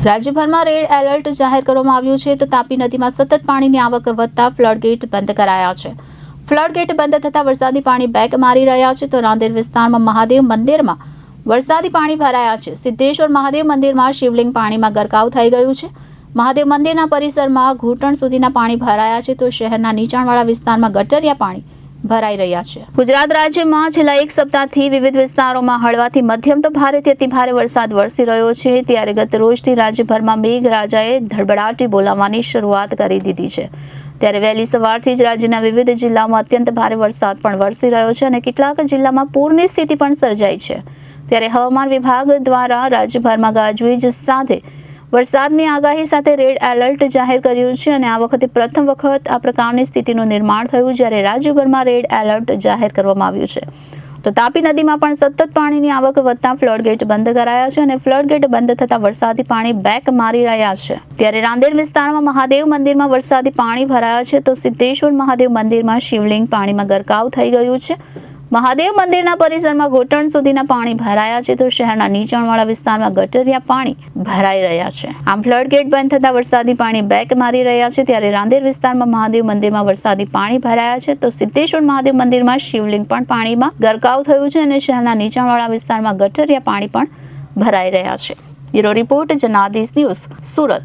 રાજ્યભરમાં red alert જાહેર કરવામાં આવ્યું છે તો તાપી નદીમાં સતત પાણીની આવક વધતા ફ્લડગેટ બંધ કરાયા છે। ફ્લડગેટ બંધ થતાં વરસાદી પાણી બેક મારી રહ્યા છે તો રાંદેર વિસ્તારમાં મહાદેવ મંદિરમાં વરસાદી પાણી ભરાયા છે। સિદ્ધેશ્વર મહાદેવ મંદિરમાં શિવલિંગ પાણીમાં ગરકાવ થઈ ગયું છે। મહાદેવ મંદિરના પરિસરમાં ઘૂંટણ સુધીના પાણી ભરાયા છે તો શહેરના નીચાણવાળા વિસ્તારમાં ગટરિયા પાણી ભરાઈ રહ્યા છે। ગુજરાત રાજ્યમાં છેલ્લા એક સપ્તાહથી વિવિધ વિસ્તારોમાં હળવાથી મધ્યમ તો ભારેથી અતિ ભારે વરસાદ વરસી રહ્યો છે। ત્યારે ગત રોજથી રાજ્યભરમાં મેઘરાજાએ ધડબડાટી બોલાવવાની શરૂઆત કરી દીધી છે। ત્યારે વહેલી સવારથી જ રાજ્યના વિવિધ જિલ્લાઓમાં અત્યંત ભારે વરસાદ પણ વરસી રહ્યો છે અને કેટલાક જિલ્લામાં પૂરની સ્થિતિ પણ સર્જાઈ છે। ત્યારે હવામાન વિભાગ દ્વારા રાજ્યભરમાં ગાજવીજ સાથે વરસાદની આગાહી સાથે રેડ એલર્ટ જાહેર કર્યું છે અને આ વખતે પ્રથમ વખત આ પ્રકારની સ્થિતિનું નિર્માણ થયું જ્યારે રાજ્યભરમાં રેડ એલર્ટ જાહેર કરવામાં આવ્યું છે। તો તાપી નદીમાં પણ સતત પાણીની આવક વધતા ફ્લડગેટ બંધ કરાયા છે અને ફ્લડગેટ બંધ થતા વરસાદી પાણી બેક મારી રહ્યા છે। ત્યારે રાંદેર વિસ્તારમાં મહાદેવ મંદિરમાં વરસાદી પાણી ભરાયા છે તો સિદ્ધેશ્વર મહાદેવ મંદિરમાં શિવલિંગ પાણીમાં ગરકાવ થઈ ગયું છે। મહાદેવ મંદિરના પરિસરમાં ઘૂંટણ સુધીના પાણી ભરાયા છે તો શહેરના નીચાણવાળા વિસ્તારમાં ગટરિયા પાણી ભરાઈ રહ્યા છે। આમ ફ્લડગેટ બંધ થતા વરસાદી પાણી બેક મારી રહ્યા છે। ત્યારે રાંદેર વિસ્તારમાં મહાદેવ મંદિરમાં વરસાદી પાણી ભરાયા છે તો સિદ્ધેશ્વર મહાદેવ મંદિરમાં શિવલિંગ પણ પાણીમાં ગરકાવ થયું છે અને શહેરના નીચાણવાળા વિસ્તારમાં ગટરિયા પાણી પણ ભરાઈ રહ્યા છે। Bureau report Janadesh news, Surat.